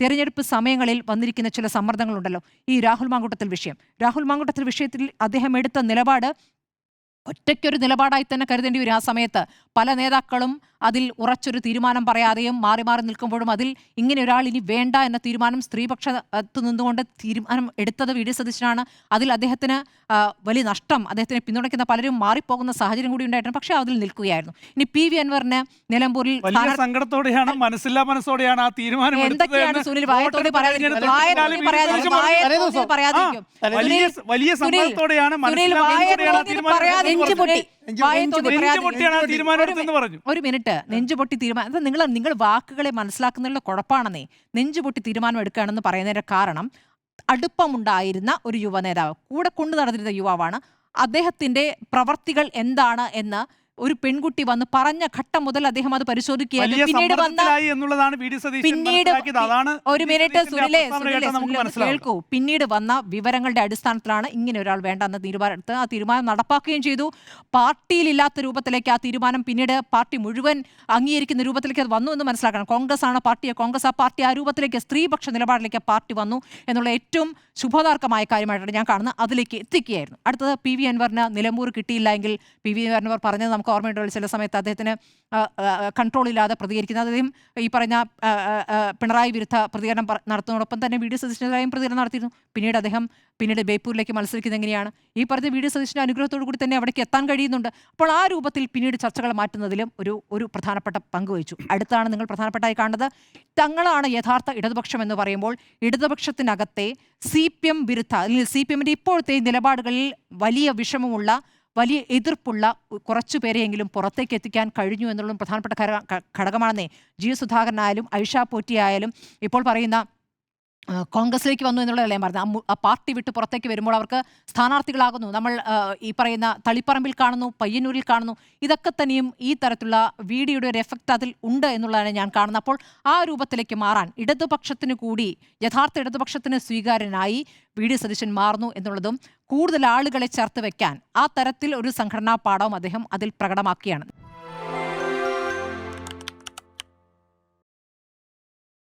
തെരഞ്ഞെടുപ്പ് സമയങ്ങളിൽ വന്നിരിക്കുന്ന ചില സമ്മർദ്ദങ്ങളുണ്ടല്ലോ. ഈ രാഹുൽ മാങ്കൂട്ടത്തിൽ വിഷയത്തിൽ അദ്ദേഹം എടുത്ത നിലപാട് ഒറ്റയ്ക്കൊരു നിലപാടായി തന്നെ കരുതേണ്ടി വരും. ആ സമയത്ത് പല നേതാക്കളും അതിൽ ഉറച്ചൊരു തീരുമാനം പറയാതെയും മാറി മാറി നിൽക്കുമ്പോഴും അതിൽ ഇങ്ങനെ ഒരാൾ ഇനി വേണ്ട എന്ന തീരുമാനം സ്ത്രീപക്ഷത്ത് നിന്നുകൊണ്ട് തീരുമാനം എടുത്തത് വി ഡി സതീശനാണ്. അതിൽ അദ്ദേഹത്തിന് വലിയ നഷ്ടം, അദ്ദേഹത്തിനെ പിന്തുണയ്ക്കുന്ന പലരും മാറിപ്പോകുന്ന സാഹചര്യം കൂടി ഉണ്ടായിട്ടുണ്ട്. പക്ഷേ അതിൽ നിൽക്കുകയായിരുന്നു. ഇനി പി.വി. അൻവറിന് നിലമ്പൂരിൽ സങ്കടത്തോടെയാണ്, മനസ്സില്ലാ മനസ്സോടെയാണ് ആ തീരുമാനം. എന്തൊക്കെയാണ് സുനിൽ വായത്തോടെ പറയാതിരിക്കും. ഒരു മിനിറ്റ്, നെഞ്ചുപൊട്ടി തീരുമാനം, നിങ്ങൾ വാക്കുകളെ മനസ്സിലാക്കുന്നതിലുള്ള കുഴപ്പമാണെന്നേ. നെഞ്ചുപൊട്ടി തീരുമാനം എടുക്കുകയാണെന്ന് പറയുന്നതിന്റെ കാരണം അടുപ്പമുണ്ടായിരുന്ന ഒരു യുവ നേതാവ്, കൂടെ കൊണ്ടു നടന്നിരുന്ന യുവാവാണ്. അദ്ദേഹത്തിന്റെ പ്രവർത്തികൾ എന്താണ് എന്ന് ഒരു പെൺകുട്ടി വന്ന് പറഞ്ഞ ഘട്ടം മുതൽ അദ്ദേഹം അത് പരിശോധിക്കുകയായിരുന്നു. പിന്നീട് വന്ന വിവരങ്ങളുടെ അടിസ്ഥാനത്തിലാണ് ഇങ്ങനെ ഒരാൾ വേണ്ടെന്ന തീരുമാനം എടുത്ത് ആ തീരുമാനം നടപ്പാക്കുകയും ചെയ്തു. പാർട്ടിയിലില്ലാത്ത രൂപത്തിലേക്ക് ആ തീരുമാനം പിന്നീട് പാർട്ടി മുഴുവൻ അംഗീകരിക്കുന്ന രൂപത്തിലേക്ക് അത് വന്നു എന്ന് മനസ്സിലാക്കണം. കോൺഗ്രസ് ആണ് പാർട്ടിയെ, കോൺഗ്രസ് ആ പാർട്ടി ആ രൂപത്തിലേക്ക് സ്ത്രീപക്ഷ നിലപാടിലേക്ക് പാർട്ടി വന്നു എന്നുള്ള ഏറ്റവും ശുഭതാർക്കമായ കാര്യമായിട്ടാണ് ഞാൻ കാണുന്നത്. അതിലേക്ക് എത്തിക്കുകയായിരുന്നു. അടുത്തത് പി.വി. അൻവറിന് നിലമ്പൂർ കിട്ടിയില്ല എങ്കിൽ പി.വി. അൻവർ പറഞ്ഞത് നമുക്ക് ഓർമ്മയുണ്ടല്ലോ. ചില സമയത്ത് അദ്ദേഹത്തിന് കൺട്രോൾ ഇല്ലാതെ പ്രതികരിക്കുന്നത്, അദ്ദേഹം ഈ പറഞ്ഞ പിണറായി വിരുദ്ധ പ്രതികരണം നടത്തുന്നതോടൊപ്പം തന്നെ വി ഡി സതീശനെതിരായും പ്രതികരണം നടത്തിയിരുന്നു. പിന്നീട് ബേപ്പൂരിലേക്ക് മത്സരിക്കുന്നത് എങ്ങനെയാണ്? ഈ പറഞ്ഞ വി ഡി സതീശന്റെ അനുഗ്രഹത്തോടു കൂടി തന്നെ അവിടേക്ക് എത്താൻ കഴിയുന്നുണ്ട്. അപ്പോൾ ആ രൂപത്തിൽ പിന്നീട് ചർച്ചകൾ മാറ്റുന്നതിലും ഒരു പ്രധാനപ്പെട്ട പങ്ക് വഹിച്ചു. അടുത്താണ് നിങ്ങൾ പ്രധാനപ്പെട്ടായി കാണുന്നത്, തങ്ങളാണ് യഥാർത്ഥ ഇടതുപക്ഷം എന്ന് പറയുമ്പോൾ ഇടതുപക്ഷത്തിനകത്തെ CPM വിരുദ്ധ, അല്ലെങ്കിൽ CPMന്റെ ഇപ്പോഴത്തെ നിലപാടുകളിൽ വലിയ വിഷമമുള്ള, വലിയ എതിർപ്പുള്ള കുറച്ചു പേരെയെങ്കിലും പുറത്തേക്ക് എത്തിക്കാൻ കഴിഞ്ഞു എന്നുള്ളതും പ്രധാനപ്പെട്ട ഘടകമാണെന്നേ. G. സുധാകരനായാലും ഐഷ പോറ്റി ആയാലും ഇപ്പോൾ പറയുന്ന കോൺഗ്രസിലേക്ക് വന്നു എന്നുള്ളതല്ലേ പറഞ്ഞത്. ആ പാർട്ടി വിട്ട് പുറത്തേക്ക് വരുമ്പോൾ അവർക്ക് സ്ഥാനാർത്ഥികളാകുന്നു. നമ്മൾ ഈ പറയുന്ന തളിപ്പറമ്പിൽ കാണുന്നു, പയ്യന്നൂരിൽ കാണുന്നു. ഇതൊക്കെ തന്നെയും ഈ തരത്തിലുള്ള വീഡിയോയുടെ ഒരു എഫക്റ്റ് അതിൽ ഉണ്ട് എന്നുള്ളതാണ് ഞാൻ കാണുന്നത്. അപ്പോൾ ആ രൂപത്തിലേക്ക് മാറാൻ ഇടതുപക്ഷത്തിന് കൂടി, യഥാർത്ഥ ഇടതുപക്ഷത്തിന് സ്വീകാര്യനായി വി ഡി സതീശൻ മാറുന്നു എന്നുള്ളതും കൂടുതൽ ആളുകളെ ചേർത്ത് വെക്കാൻ ആ തരത്തിൽ ഒരു സംഘടനാ പാഠവും അദ്ദേഹം അതിൽ പ്രകടമാക്കിയാണ്.